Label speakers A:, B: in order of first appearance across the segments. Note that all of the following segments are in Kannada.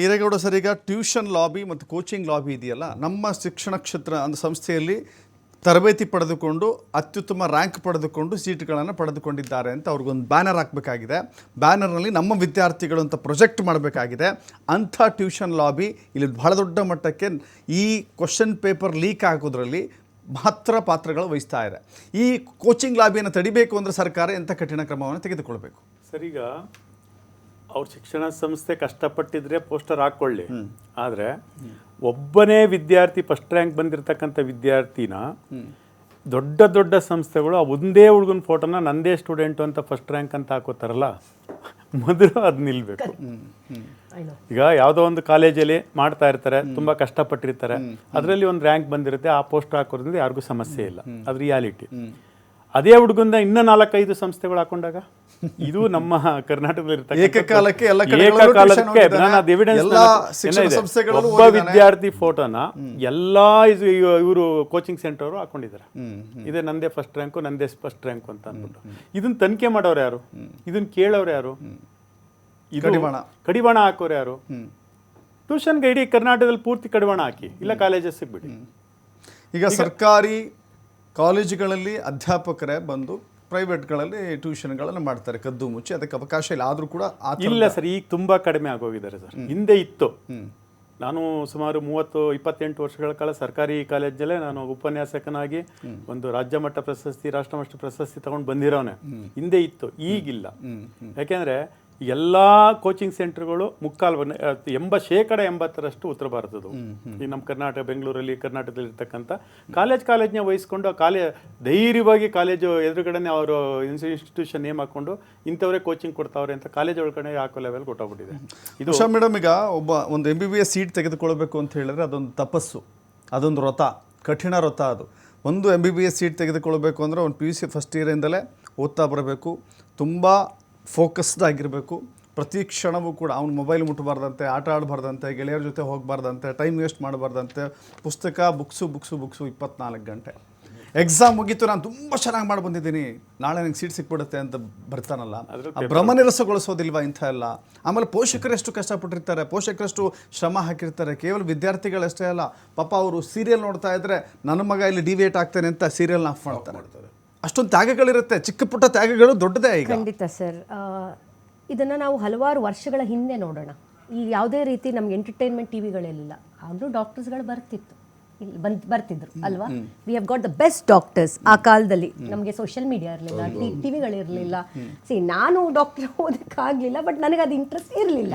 A: ಈರೇಗೌಡ ಸರ್, ಈಗ ಟ್ಯೂಷನ್ ಲಾಬಿ ಮತ್ತು ಕೋಚಿಂಗ್ ಲಾಬಿ ಇದೆಯಲ್ಲ, ನಮ್ಮ ಶಿಕ್ಷಣ ಕ್ಷೇತ್ರ ಒಂದು ಸಂಸ್ಥೆಯಲ್ಲಿ ತರಬೇತಿ ಪಡೆದುಕೊಂಡು ಅತ್ಯುತ್ತಮ ರ್ಯಾಂಕ್ ಪಡೆದುಕೊಂಡು ಸೀಟ್ಗಳನ್ನು ಪಡೆದುಕೊಂಡಿದ್ದಾರೆ ಅಂತ ಅವ್ರಿಗೊಂದು ಬ್ಯಾನರ್ ಹಾಕಬೇಕಾಗಿದೆ. ಬ್ಯಾನರ್ನಲ್ಲಿ ನಮ್ಮ ವಿದ್ಯಾರ್ಥಿಗಳು ಅಂತ ಪ್ರೊಜೆಕ್ಟ್ ಮಾಡಬೇಕಾಗಿದೆ. ಅಂಥ ಟ್ಯೂಷನ್ ಲಾಬಿ ಇಲ್ಲಿ ಬಹಳ ದೊಡ್ಡ ಮಟ್ಟಕ್ಕೆ ಈ ಕ್ವಶನ್ ಪೇಪರ್ ಲೀಕ್ ಆಗೋದ್ರಲ್ಲಿ ಮಾತ್ರ ಪಾತ್ರಗಳು ವಹಿಸ್ತಾ ಇದೆ. ಈ ಕೋಚಿಂಗ್ ಲಾಬಿಯನ್ನು ತಡಿಬೇಕು ಅಂದರೆ ಸರ್ಕಾರ ಎಂಥ ಕಠಿಣ ಕ್ರಮವನ್ನು ತೆಗೆದುಕೊಳ್ಬೇಕು?
B: ಸರ್, ಈಗ ಅವ್ರ ಶಿಕ್ಷಣ ಸಂಸ್ಥೆ ಕಷ್ಟಪಟ್ಟಿದ್ರೆ ಪೋಸ್ಟರ್ ಹಾಕ್ಕೊಳ್ಳಿ, ಆದರೆ ಒಬ್ಬನೇ ವಿದ್ಯಾರ್ಥಿ ಫಸ್ಟ್ ರ್ಯಾಂಕ್ ಬಂದಿರತಕ್ಕಂಥ ವಿದ್ಯಾರ್ಥಿನ ದೊಡ್ಡ ದೊಡ್ಡ ಸಂಸ್ಥೆಗಳು ಆ ಒಂದೇ ಹುಡುಗನ ಫೋಟೋನ ನಂದೇ ಸ್ಟೂಡೆಂಟು ಅಂತ ಫಸ್ಟ್ ರ್ಯಾಂಕ್ ಅಂತ ಹಾಕೋತಾರಲ್ಲ, ಮೊದಲು ಅದು ನಿಲ್ಬೇಕು. ಈಗ ಯಾವುದೋ ಒಂದು ಕಾಲೇಜಲ್ಲಿ ಮಾಡ್ತಾ ಇರ್ತಾರೆ, ತುಂಬ ಕಷ್ಟಪಟ್ಟಿರ್ತಾರೆ, ಅದರಲ್ಲಿ ಒಂದು ರ್ಯಾಂಕ್ ಬಂದಿರುತ್ತೆ, ಆ ಪೋಸ್ಟ್ ಹಾಕೋದ್ರಿಂದ ಯಾರಿಗೂ ಸಮಸ್ಯೆ ಇಲ್ಲ, ಅದು ರಿಯಾಲಿಟಿ. ಅದೇ ಹುಡುಗಂದ ಇನ್ನೂ 4-5 ಸಂಸ್ಥೆಗಳು ಹಾಕೊಂಡಾಗ ಇದು ನಮ್ಮ ಕರ್ನಾಟಕದಲ್ಲಿ
A: ಏಕಕಾಲಕ್ಕೆ
B: ಒಬ್ಬ ವಿದ್ಯಾರ್ಥಿ ಫೋಟೋನ ಎಲ್ಲಾ ಇವರು ಕೋಚಿಂಗ್ ಸೆಂಟರ್ ಹಾಕೊಂಡಿದ್ದಾರೆ. ಇದೇ ನಂದೇ ಫಸ್ಟ್ ರ್ಯಾಂಕು, ನಂದೇ ಫಸ್ಟ್ ರ್ಯಾಂಕು ಅಂತ ಅಂದ್ಬಿಟ್ಟು ಇದನ್ನ ತನಿಖೆ ಮಾಡೋರು ಯಾರು? ಇದನ್ನ ಕೇಳೋರು ಯಾರು? ಇದು ಕಡಿವಾಣ ಹಾಕೋರು ಯಾರು? ಟ್ಯೂಷನ್ಗೆ ಇಡೀ ಕರ್ನಾಟಕದಲ್ಲಿ ಪೂರ್ತಿ ಕಡಿವಾಣ ಹಾಕಿ, ಇಲ್ಲ ಕಾಲೇಜಸ್ ಬಿಡಿ.
A: ಈಗ ಸರ್ಕಾರಿ ಕಾಲೇಜುಗಳಲ್ಲಿ ಅಧ್ಯಾಪಕರೇ ಬಂದು ಪ್ರೈವೇಟ್ಗಳಲ್ಲಿ ಟ್ಯೂಷನ್ಗಳನ್ನು ಮಾಡ್ತಾರೆ, ಕದ್ದು ಮುಚ್ಚಿ. ಅದಕ್ಕೆ ಅವಕಾಶ ಇಲ್ಲ, ಆದರೂ ಕೂಡ
B: ಇಲ್ಲ ಸರ್. ಈಗ ತುಂಬ ಕಡಿಮೆ ಆಗೋಗಿದ್ದಾರೆ ಸರ್. ಹಿಂದೆ ಇತ್ತು. ನಾನು ಸುಮಾರು 30-28 ವರ್ಷಗಳ ಕಾಲ ಸರ್ಕಾರಿ ಕಾಲೇಜಲ್ಲೇ ನಾನು ಉಪನ್ಯಾಸಕನಾಗಿ ಒಂದು ರಾಜ್ಯ ಮಟ್ಟ ಪ್ರಶಸ್ತಿ, ರಾಷ್ಟ್ರಮಟ್ಟ ಪ್ರಶಸ್ತಿ ತಗೊಂಡು ಬಂದಿರೋನೆ. ಹಿಂದೆ ಇತ್ತು, ಈಗಿಲ್ಲ. ಯಾಕೆಂದರೆ ಎಲ್ಲ ಕೋಚಿಂಗ್ ಸೆಂಟರ್ಗಳು 80% ಉತ್ತರ ಭಾರತದ್ದು. ಈ ನಮ್ಮ ಕರ್ನಾಟಕ, ಬೆಂಗಳೂರಲ್ಲಿ, ಕರ್ನಾಟಕದಲ್ಲಿ ಇರ್ತಕ್ಕಂಥ ಕಾಲೇಜ್ನ ವಹಿಸ್ಕೊಂಡು ಧೈರ್ಯವಾಗಿ ಕಾಲೇಜು ಎದುರುಗಡೆನೆ ಅವರು ಇನ್ಸ್ಟಿಟ್ಯೂಷನ್ ನೇಮ್ ಹಾಕೊಂಡು ಇಂಥವರೇ ಕೋಚಿಂಗ್ ಕೊಡ್ತಾವ್ರೆ ಅಂತ ಕಾಲೇಜ್ ಒಳಗಡೆ ಹಾಕೋ ಲೆವೆಲ್ ಕೊಟ್ಟೋಗ್ಬಿಟ್ಟಿದೆ. ಇದು
A: ಉಷಾ ಮೇಡಮ್, ಈಗ ಒಂದು MBBS ಸೀಟ್ ತೆಗೆದುಕೊಳ್ಬೇಕು ಅಂತ ಹೇಳಿದ್ರೆ ಅದೊಂದು ತಪಸ್ಸು, ಅದೊಂದು ವ್ರತ, ಕಠಿಣ ವ್ರತ. ಅದು ಒಂದು MBBS ಸೀಟ್ ತೆಗೆದುಕೊಳ್ಬೇಕು ಅಂದರೆ ಒಂದು PUC ಫಸ್ಟ್ ಇಯರಿಂದಲೇ ಓದ್ತಾ ಬರಬೇಕು, ತುಂಬ ಫೋಕಸ್ಡ್ ಆಗಿರಬೇಕು. ಪ್ರತಿ ಕ್ಷಣವೂ ಕೂಡ ಅವ್ನು ಮೊಬೈಲ್ ಮುಟ್ಟಬಾರ್ದಂತೆ, ಆಟ ಆಡಬಾರ್ದಂತೆ, ಗೆಳೆಯರ ಜೊತೆ ಹೋಗಬಾರ್ದಂತೆ, ಟೈಮ್ ವೇಸ್ಟ್ ಮಾಡಬಾರ್ದಂತೆ, ಪುಸ್ತಕ ಬುಕ್ಸು 24 ಗಂಟೆ. ಎಕ್ಸಾಮ್ ಮುಗೀತು, ನಾನು ತುಂಬ ಚೆನ್ನಾಗಿ ಮಾಡಿ ಬಂದಿದ್ದೀನಿ, ನಾಳೆ ನನಗೆ ಸೀಟ್ ಸಿಕ್ಬಿಡುತ್ತೆ ಅಂತ ಬರ್ತಾನಲ್ಲ, ಆ ಭ್ರಮನಿರಸಗೊಳಿಸೋದಿಲ್ವಾ ಇಂಥ ಎಲ್ಲ? ಆಮೇಲೆ ಪೋಷಕರು ಎಷ್ಟು ಕಷ್ಟಪಟ್ಟಿರ್ತಾರೆ, ಪೋಷಕರಷ್ಟು ಶ್ರಮ ಹಾಕಿರ್ತಾರೆ. ಕೇವಲ ವಿದ್ಯಾರ್ಥಿಗಳಷ್ಟೇ ಅಲ್ಲ, ಪಾಪ ಅವರು ಸೀರಿಯಲ್ ನೋಡ್ತಾ ಇದ್ದರೆ ನನ್ನ ಮಗ ಇಲ್ಲಿ ಡಿವಿಯೇಟ್ ಆಗ್ತಾನೆ ಅಂತ ಸೀರಿಯಲ್ನ ಆಫ್ ಮಾಡ್ತಾರೆ. ಅಷ್ಟೊಂದು ತ್ಯಾಗಗಳಿರುತ್ತೆ, ಚಿಕ್ಕ ಪುಟ್ಟ ತ್ಯಾಗಗಳು ದೊಡ್ಡದೇ. ಈಗ
C: ಖಂಡಿತ ಸರ್, ಇದನ್ನು ನಾವು ಹಲವಾರು ವರ್ಷಗಳ ಹಿಂದೆ ನೋಡೋಣ. ಈ ಯಾವುದೇ ರೀತಿ ನಮ್ಗೆ ಎಂಟರ್ಟೈನ್ಮೆಂಟ್ ಟಿವಿಗಳಿರಲಿಲ್ಲ, ಆದರೂ ಡಾಕ್ಟರ್ಸ್ಗಳು ಬರ್ತಿದ್ರು ಅಲ್ವಾ? We have got the best doctors ಆ ಕಾಲದಲ್ಲಿ. ನಮಗೆ ಸೋಷಿಯಲ್ ಮೀಡಿಯಾ ಇರಲಿಲ್ಲ, ಟಿವಿಗಳಿರಲಿಲ್ಲ. ನಾನು ಡಾಕ್ಟರ್ ಓದೋಕ್ಕಾಗಲಿಲ್ಲ, ಬಟ್ ನನಗೆ ಅದು ಇಂಟ್ರೆಸ್ಟ್ ಇರಲಿಲ್ಲ.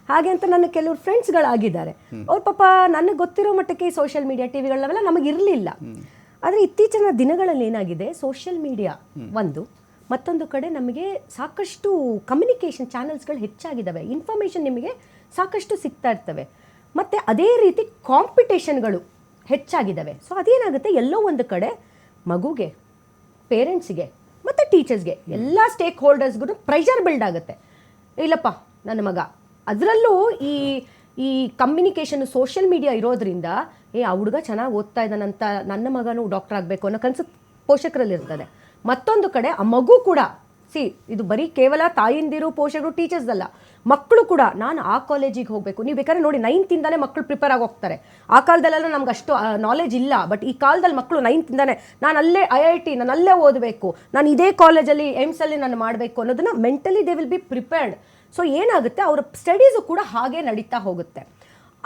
C: ಹಾಗೆ ಅಂತ ನನ್ನ ಕೆಲವರು ಫ್ರೆಂಡ್ಸ್ಗಳಾಗಿದ್ದಾರೆ, ಅವ್ರ ಪಾಪ ನನಗೆ ಗೊತ್ತಿರೋ ಮಟ್ಟಕ್ಕೆ ಈ ಸೋಷಿಯಲ್ ಮೀಡಿಯಾ ಟಿವಿಗಳನ್ನೆಲ್ಲ ನಮಗಿರಲಿಲ್ಲ. ಆದರೆ ಇತ್ತೀಚಿನ ದಿನಗಳಲ್ಲಿ ಏನಾಗಿದೆ, ಸೋಷಿಯಲ್ ಮೀಡಿಯಾ ಮತ್ತೊಂದು ಕಡೆ ನಮಗೆ ಸಾಕಷ್ಟು ಕಮ್ಯುನಿಕೇಷನ್ ಚಾನಲ್ಸ್ಗಳು ಹೆಚ್ಚಾಗಿದ್ದಾವೆ, ಇನ್ಫಾರ್ಮೇಷನ್ ನಿಮಗೆ ಸಾಕಷ್ಟು ಸಿಗ್ತಾ ಇರ್ತವೆ, ಮತ್ತು ಅದೇ ರೀತಿ ಕಾಂಪಿಟೇಷನ್ಗಳು ಹೆಚ್ಚಾಗಿದ್ದಾವೆ. ಸೊ ಅದೇನಾಗುತ್ತೆ, ಎಲ್ಲೋ ಒಂದು ಕಡೆ ಮಗುಗೆ, ಪೇರೆಂಟ್ಸ್ಗೆ ಮತ್ತು ಟೀಚರ್ಸ್ಗೆ, ಎಲ್ಲ ಸ್ಟೇಕ್ ಹೋಲ್ಡರ್ಸ್ಗೂ ಪ್ರೆಷರ್ ಬಿಲ್ಡ್ ಆಗುತ್ತೆ. ಇಲ್ಲಪ್ಪ ನನ್ನ ಮಗ, ಅದರಲ್ಲೂ ಈ ಕಮ್ಯುನಿಕೇಷನ್ ಸೋಷಿಯಲ್ ಮೀಡಿಯಾ ಇರೋದ್ರಿಂದ ಆ ಹುಡುಗ ಚೆನ್ನಾಗಿ ಓದ್ತಾ ಇದ್ದಾನಂತ ನನ್ನ ಮಗನೂ ಡಾಕ್ಟರ್ ಆಗಬೇಕು ಅನ್ನೋ ಕನಸು ಪೋಷಕರಲ್ಲಿ ಇರ್ತದೆ. ಮತ್ತೊಂದು ಕಡೆ ಆ ಮಗು ಕೂಡ ಇದು ಬರೀ ಕೇವಲ ತಾಯಿಂದಿರು, ಪೋಷಕರು, ಟೀಚರ್ಸ್ ಅಲ್ಲ, ಮಕ್ಕಳು ಕೂಡ ನಾನು ಆ ಕಾಲೇಜಿಗೆ ಹೋಗಬೇಕು. ನೀವು ಬೇಕಾದ್ರೆ ನೋಡಿ, 9th ಮಕ್ಕಳು ಪ್ರಿಪೇರ್ ಆಗಿ ಹೋಗ್ತಾರೆ. ಆ ಕಾಲದಲ್ಲೆಲ್ಲ ನಮ್ಗೆ ಅಷ್ಟು ನಾಲೆಜ್ ಇಲ್ಲ, ಬಟ್ ಈ ಕಾಲದಲ್ಲಿ ಮಕ್ಕಳು 9th ನಾನು ಅಲ್ಲೇ IIT, ನಾನು ಅಲ್ಲೇ ಓದಬೇಕು, ನಾನು ಇದೇ ಕಾಲೇಜಲ್ಲಿ ಏಮ್ಸಲ್ಲಿ ನಾನು ಮಾಡಬೇಕು ಅನ್ನೋದನ್ನ mentally they will be prepared. So ಏನಾಗುತ್ತೆ, ಅವರ ಸ್ಟಡೀಸು ಕೂಡ ಹಾಗೆ ನಡೀತಾ ಹೋಗುತ್ತೆ.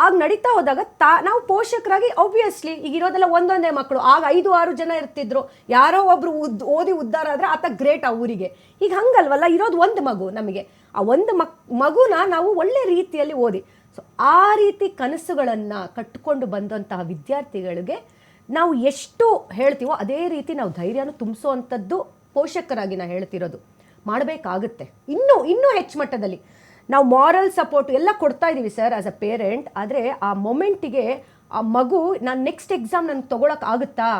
C: ಆಗ ನಡೀತಾ ಹೋದಾಗ ನಾವು ಪೋಷಕರಾಗಿ ಆಬ್ವಿಯಸ್ಲಿ ಈಗ ಇರೋದೆಲ್ಲ ಒಂದೊಂದೇ ಮಕ್ಕಳು. ಆಗ 5-6 ಜನ ಇರ್ತಿದ್ರು, ಯಾರೋ ಒಬ್ರು ಓದಿ ಉದ್ಧಾರ ಆದರೆ ಆತ ಗ್ರೇಟ್ ಆ ಊರಿಗೆ. ಈಗ ಹಂಗಲ್ವಲ್ಲ, ಇರೋದು ಒಂದು ಮಗು. ನಮಗೆ ಆ ಒಂದು ಮಗುನ ನಾವು ಒಳ್ಳೆ ರೀತಿಯಲ್ಲಿ ಓದಿ, ಸೊ ಆ ರೀತಿ ಕನಸುಗಳನ್ನು ಕಟ್ಟಿಕೊಂಡು ಬಂದಂತಹ ವಿದ್ಯಾರ್ಥಿಗಳಿಗೆ ನಾವು ಎಷ್ಟು ಹೇಳ್ತೀವೋ ಅದೇ ರೀತಿ ನಾವು ಧೈರ್ಯನೂ ತುಂಬಿಸೋವಂಥದ್ದು ಪೋಷಕರಾಗಿ ನಾನು ಹೇಳ್ತಿರೋದು ಮಾಡಬೇಕಾಗುತ್ತೆ. ಇನ್ನೂ ಹೆಚ್ಚು ಮಟ್ಟದಲ್ಲಿ ನಾವು ಮಾರಲ್ ಸಪೋರ್ಟ್ ಎಲ್ಲ ಕೊಡ್ತಾ ಇದ್ದೀವಿ ಸರ್ ಆ್ಯಸ್ ಅ ಪೇರೆಂಟ್. ಆದರೆ ಆ ಮೊಮೆಂಟಿಗೆ ಆ ಮಗು, ನಾನು ನೆಕ್ಸ್ಟ್ ಎಕ್ಸಾಮ್ ನನಗೆ ತೊಗೊಳಕ್ಕೆ ಆಗುತ್ತಾ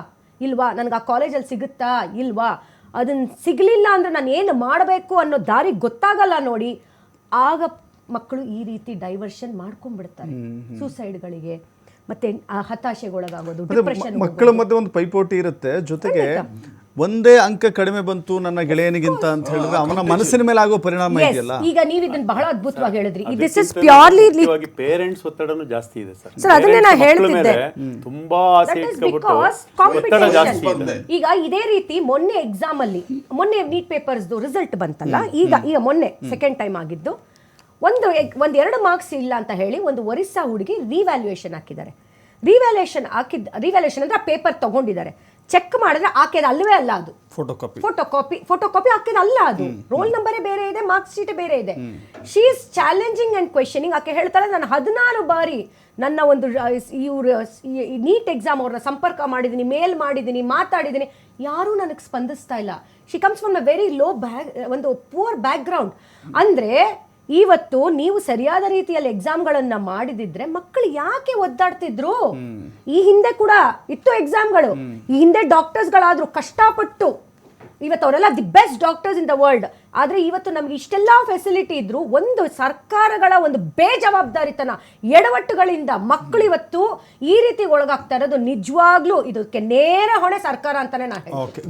C: ಇಲ್ವಾ, ನನಗೆ ಆ ಕಾಲೇಜಲ್ಲಿ ಸಿಗುತ್ತಾ ಇಲ್ವಾ, ಅದನ್ನು ಸಿಗಲಿಲ್ಲ ಅಂದರೆ ನಾನು ಏನು ಮಾಡಬೇಕು ಅನ್ನೋ ದಾರಿ ಗೊತ್ತಾಗಲ್ಲ ನೋಡಿ. ಆಗ ಮಕ್ಕಳು ಈ ರೀತಿ ಡೈವರ್ಷನ್ ಮಾಡ್ಕೊಂಡ್ಬಿಡ್ತಾರೆ, ಸೂಸೈಡ್ಗಳಿಗೆ, ಮತ್ತೆ ಹತಾಶೆಗೊಳಗಾಗೋದು, ಡಿಪ್ರೆಷನ್.
A: ಮಕ್ಕಳ ಮಧ್ಯೆ ಒಂದು ಪೈಪೋಟಿ ಇರುತ್ತೆ, ಜೊತೆಗೆ ಒಂದೇ ಅಂಕ ಕಡಿಮೆ ಬಂತು ನನ್ನ ಗೆಳೆಯನಿಗಿಂತ ಅಂತ ಹೇಳಿದ್ರೆ ಅವನ ಮನಸ್ಸಿನ ಮೇಲೆ ಆಗೋ ಪರಿಣಾಮ
C: Yes,
A: ಇದೆಯಲ್ಲ.
C: ಈಗ ನೀವು ಇದನ್ನ ಬಹಳ ಅದ್ಭುತವಾಗಿ ಹೇಳಿದ್ರಿ. ದಿಸ್ ಇಸ್ ಪ್ಯೂರ್ಲಿ
B: ಪೇರೆಂಟ್ಸ್ ಒತ್ತಡನೂ ಜಾಸ್ತಿ ಇದೆ ಸರ್.
C: ಸರ್ ಅದನ್ನೇ ನಾನು ಹೇಳ್ತಿದ್ದೆ.
B: ತುಂಬಾ ಆಸೆ ಇಟ್ಕೊಬಿಟ್ಟು ಒತ್ತಡ ಜಾಸ್ತಿ ಇದೆ.
C: ಈಗ ಇದೇ ರೀತಿ ಮೊನ್ನೆ ಎಕ್ಸಾಮ್ ಅಲ್ಲಿ ಮೊನ್ನೆ ನೀಟ್ ಪೇಪರ್ಸ್ ರಿಸಲ್ಟ್ ಬಂತಲ್ಲ, ಈಗ ಮೊನ್ನೆ ಸೆಕೆಂಡ್ ಟೈಮ್ ಆಗಿದ್ದು, ಒಂದು 2 ಮಾರ್ಕ್ಸ್ ಇಲ್ಲ ಅಂತ ಹೇಳಿ ಒಂದು ಒರಿಸ್ಸಾ ಹುಡುಗಿ ರಿವ್ಯಾಲ್ಯೂಯೇಷನ್ ಹಾಕಿದ್ದಾರೆ. ರಿವ್ಯಾಲ್ಯೂಯೇಷನ್ ಅಂದ್ರೆ ಆ ಪೇಪರ್ ತಗೊಂಡಿದ್ದಾರೆ, ಚೆಕ್ ಮಾಡಿದ್ರೆ ಆಕೆದು ಅಲ್ಲವೇ ಅಲ್ಲ, ಅದು ಫೋಟೋಕಾಪಿ ಆಕೆದು ಅಲ್ಲ, ಅದು ರೋಲ್ ನಂಬರೇ ಬೇರೆ ಇದೆ, ಮಾರ್ಕ್ಸ್ ಶೀಟ್ ಬೇರೆ ಇದೆ. She is challenging and questioning. ಆಕೆ ಹೇಳ್ತಾಳೆ, ನಾನು 14 ಬಾರಿ ನನ್ನ ಒಂದು ಇವರು ನೀಟ್ ಎಕ್ಸಾಮ್ ಅವ್ರನ್ನ ಸಂಪರ್ಕ ಮಾಡಿದ್ದೀನಿ, ಮೇಲ್ ಮಾಡಿದ್ದೀನಿ, ಮಾತಾಡಿದ್ದೀನಿ, ಯಾರೂ ನನಗೆ ಸ್ಪಂದಿಸ್ತಾ ಇಲ್ಲ. She comes from a very low ಒಂದು ಪೂರ್ ಬ್ಯಾಕ್ ಗ್ರೌಂಡ್. ಅಂದ್ರೆ ಇವತ್ತು ನೀವು ಸರಿಯಾದ ರೀತಿಯಲ್ಲಿ ಎಕ್ಸಾಮ್ಗಳನ್ನ ಮಾಡಿದಿದ್ರೆ ಮಕ್ಕಳು ಯಾಕೆ ಒದ್ದಾಡ್ತಿದ್ರು? ಈ ಹಿಂದೆ ಕೂಡ ಇತ್ತು ಎಕ್ಸಾಮ್ಗಳು, ಈ ಹಿಂದೆ ಡಾಕ್ಟರ್ಸ್ಗಳಾದ್ರು ಕಷ್ಟಪಟ್ಟು, ಇವತ್ತು ಅವರೆಲ್ಲ the best doctors in the world. ಆದ್ರೆ ಇವತ್ತು ನಮ್ಗೆ ಇಷ್ಟೆಲ್ಲ ಫೆಸಿಲಿಟಿ ಇದ್ರು ಒಂದು ಸರ್ಕಾರಗಳ ಒಂದು ಬೇಜವಾಬ್ದಾರಿತನ, ಎಡವಟ್ಟುಗಳಿಂದ ಮಕ್ಕಳು ಇವತ್ತು ಈ ರೀತಿ ಒಳಗಾಗ್ತಾ ಇರೋದು ನಿಜವಾಗ್ಲೂ ಇದಕ್ಕೆ ನೇರ ಹೊಣೆ ಸರ್ಕಾರ ಅಂತಾನೆ ನಾನು ಹೇಳ್ತೀನಿ.